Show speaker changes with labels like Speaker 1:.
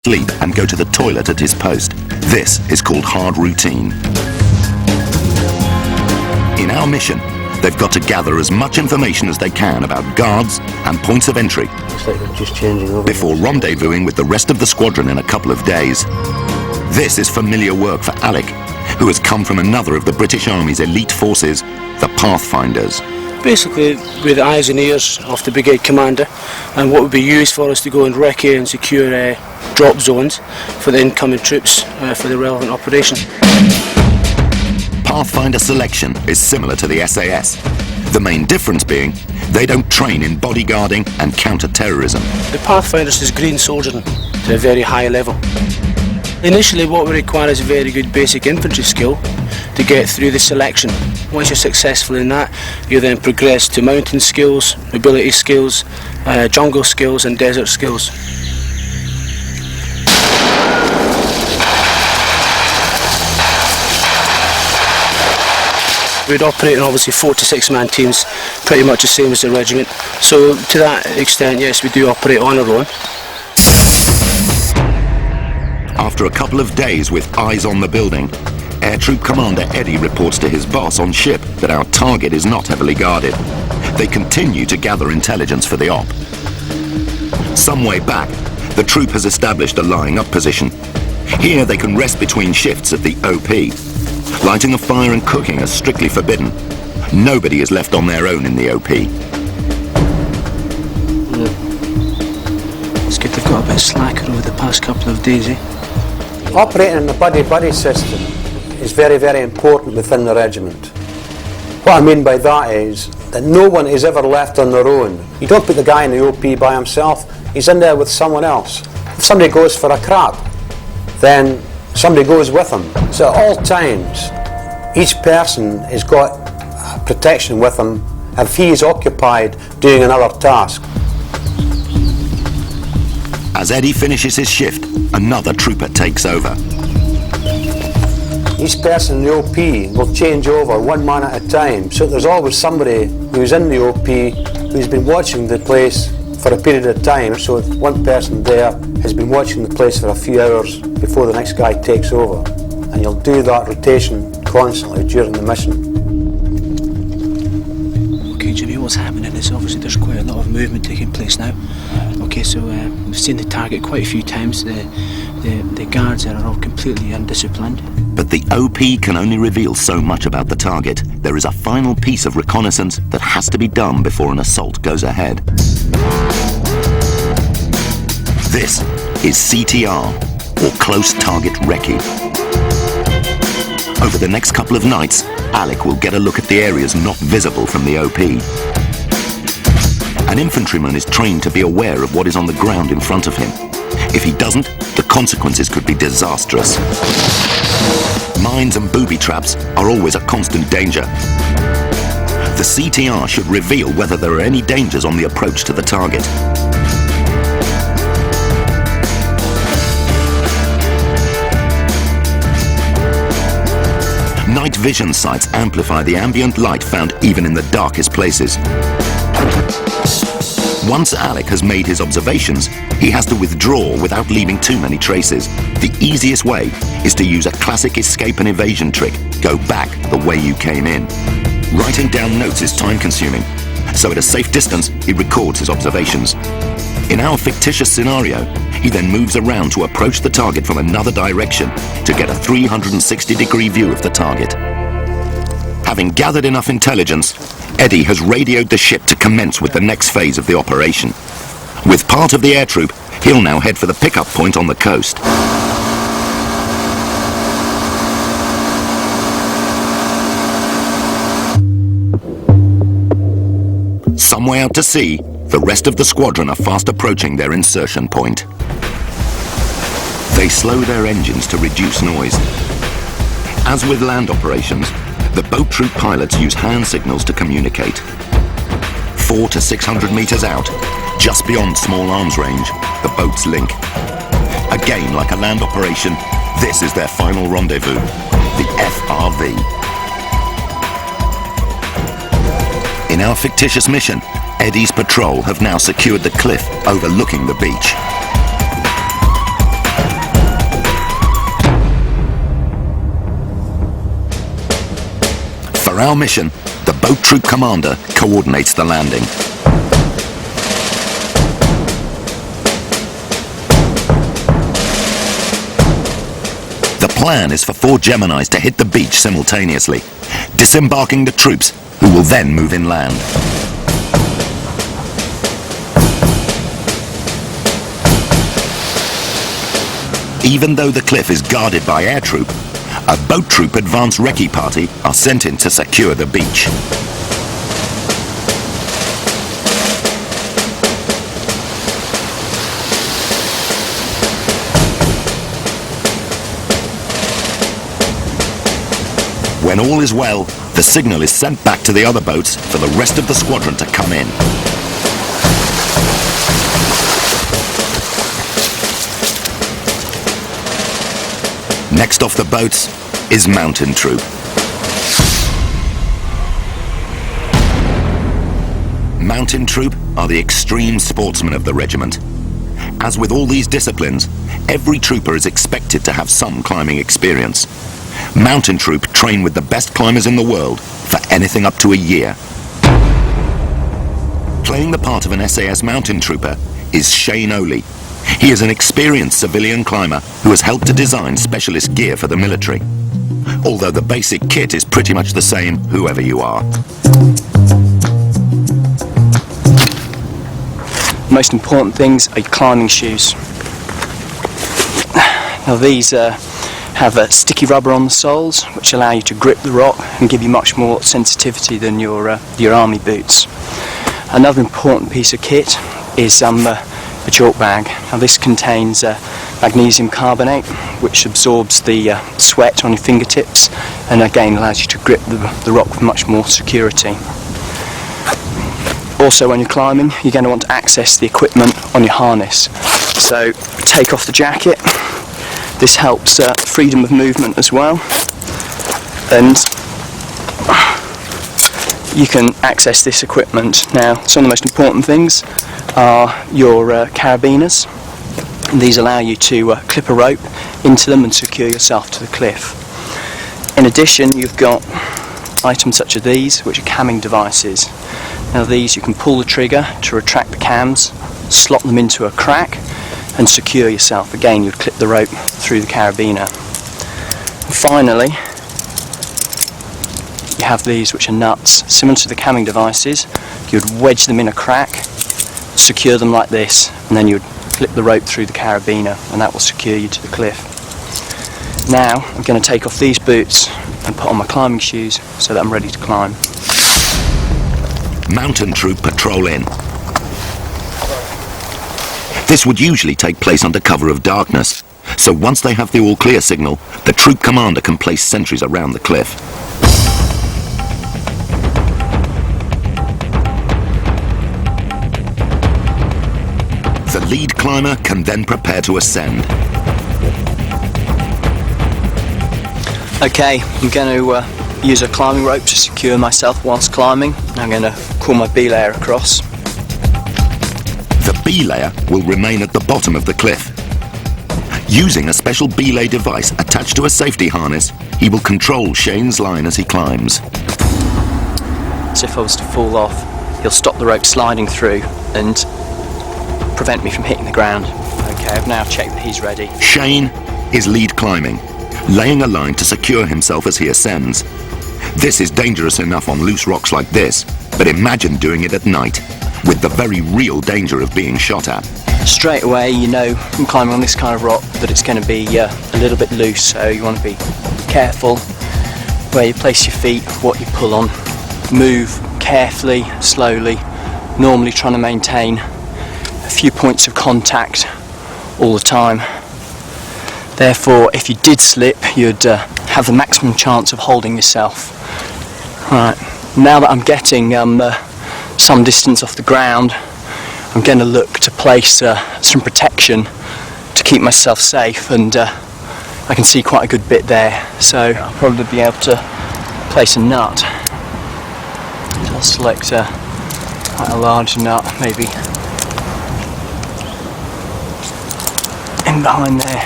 Speaker 1: sleep and go to the toilet at his post. This is called hard routine. In our mission, they've got to gather as much information as they can about guards and points of entry before rendezvousing with the rest of the squadron in a couple of days. This is familiar work for Alec, who has come from another of the British Army's elite forces, the Pathfinders.
Speaker 2: Basically, we're the eyes and ears of the brigade commander, and what would be used for us to go and recce and secure drop zones for the incoming troops for the relevant operation.
Speaker 1: Pathfinder selection is similar to the SAS, the main difference being they don't train in bodyguarding and counter-terrorism.
Speaker 2: The Pathfinders is green soldiering to a very high level. Initially, what we require is a very good basic infantry skill to get through the selection. Once you're successful in that, you then progress to mountain skills, mobility skills, jungle skills and desert skills. We'd operate in obviously 4 to 6 man teams, pretty much the same as the regiment. So to that extent, yes, we do operate on our own.
Speaker 1: After a couple of days with eyes on the building, Air Troop Commander Eddie reports to his boss on ship that our target is not heavily guarded. They continue to gather intelligence for the op. Some way back, the troop has established a lying up position. Here they can rest between shifts at the OP. Lighting a fire and cooking are strictly forbidden. Nobody is left on their own in the OP.
Speaker 2: It's good they've got a bit slacker over the past couple of days, eh?
Speaker 3: Operating in the buddy-buddy system is very, very important within the regiment. What I mean by that is that no one is ever left on their own. You don't put the guy in the OP by himself, he's in there with someone else. If somebody goes for a crap, then somebody goes with him. So at all times, each person has got protection with him if he is occupied doing another task.
Speaker 1: As Eddie finishes his shift, another trooper takes over.
Speaker 3: Each person in the OP will change over one man at a time, so there's always somebody who's in the OP who's been watching the place for a period of time, so if one person there has been watching the place for a few hours before the next guy takes over, and you'll do that rotation constantly during the mission.
Speaker 2: Okay, Jimmy, what's happening is obviously there's quite a lot of movement taking place now. Okay, so we've seen the target quite a few times. The guards are all completely undisciplined.
Speaker 1: But the OP can only reveal so much about the target. There is a final piece of reconnaissance that has to be done before an assault goes ahead. This is CTR, or Close Target Recce. Over the next couple of nights, Alec will get a look at the areas not visible from the OP. An infantryman is trained to be aware of what is on the ground in front of him. If he doesn't, the consequences could be disastrous. Mines and booby traps are always a constant danger. The CTR should reveal whether there are any dangers on the approach to the target. Night vision sights amplify the ambient light found even in the darkest places. Once Alec has made his observations, he has to withdraw without leaving too many traces. The easiest way is to use a classic escape and evasion trick. Go back the way you came in. Writing down notes is time-consuming, so at a safe distance, he records his observations. In our fictitious scenario, he then moves around to approach the target from another direction to get a 360-degree view of the target. Having gathered enough intelligence, Eddie has radioed the ship to commence with the next phase of the operation. With part of the air troop, he'll now head for the pickup point on the coast. Some way out to sea, the rest of the squadron are fast approaching their insertion point. They slow their engines to reduce noise. As with land operations, the boat troop pilots use hand signals to communicate. 400 to 600 meters out, just beyond small arms range, the boats link. Again, like a land operation, this is their final rendezvous, the FRV. In our fictitious mission, Eddie's patrol have now secured the cliff overlooking the beach. our mission, the boat troop commander coordinates the landing. The plan is for 4 Geminis to hit the beach simultaneously, disembarking the troops, who will then move inland. Even though the cliff is guarded by air troop, a boat troop advance recce party are sent in to secure the beach. When all is well, the signal is sent back to the other boats for the rest of the squadron to come in. Next off the boats is Mountain Troop. Mountain Troop are the extreme sportsmen of the regiment. As with all these disciplines, every trooper is expected to have some climbing experience. Mountain Troop train with the best climbers in the world for anything up to a year. Playing the part of an SAS mountain trooper is Shane Oley. He is an experienced civilian climber who has helped to design specialist gear for the military. Although the basic kit is pretty much the same, whoever you are.
Speaker 4: Most important things are your climbing shoes. Now these have a sticky rubber on the soles, which allow you to grip the rock and give you much more sensitivity than your army boots. Another important piece of kit is a chalk bag. Now this contains magnesium carbonate, which absorbs the sweat on your fingertips and again allows you to grip the rock with much more security. Also, when you're climbing, you're going to want to access the equipment on your harness. So take off the jacket. This helps freedom of movement as well, and you can access this equipment. Now, some of the most important things are your carabiners. These allow you to clip a rope into them and secure yourself to the cliff. In addition, you've got items such as these, which are camming devices. Now these, you can pull the trigger to retract the cams, slot them into a crack and secure yourself. Again, you'd clip the rope through the carabiner. And finally, you have these, which are nuts. Similar to the camming devices, you'd wedge them in a crack, secure them like this, and then you'd clip the rope through the carabiner, and that will secure you to the cliff. Now I'm going to take off these boots and put on my climbing shoes so that I'm ready to climb.
Speaker 1: Mountain Troop patrol in. This would usually take place under cover of darkness, so once they have the all clear signal, the troop commander can place sentries around the cliff. The lead climber can then prepare to ascend.
Speaker 4: Okay, I'm going to use a climbing rope to secure myself whilst climbing. I'm going to pull my B-layer across.
Speaker 1: The B-layer will remain at the bottom of the cliff. Using a special belay device attached to a safety harness, he will control Shane's line as he climbs.
Speaker 4: So if I was to fall off, he'll stop the rope sliding through and prevent me from hitting the ground. Okay, I've now checked that he's ready.
Speaker 1: Shane is lead climbing, laying a line to secure himself as he ascends. This is dangerous enough on loose rocks like this, but imagine doing it at night, with the very real danger of being shot at.
Speaker 4: Straight away, you know from climbing on this kind of rock that it's going to be a little bit loose, so you want to be careful where you place your feet, what you pull on. Move carefully, slowly, normally trying to maintain a few points of contact all the time. Therefore, if you did slip, you'd have the maximum chance of holding yourself. Right, now that I'm getting some distance off the ground, I'm going to look to place some protection to keep myself safe, and I can see quite a good bit there, so I'll probably be able to place a nut. I'll select quite a large nut, maybe in behind there.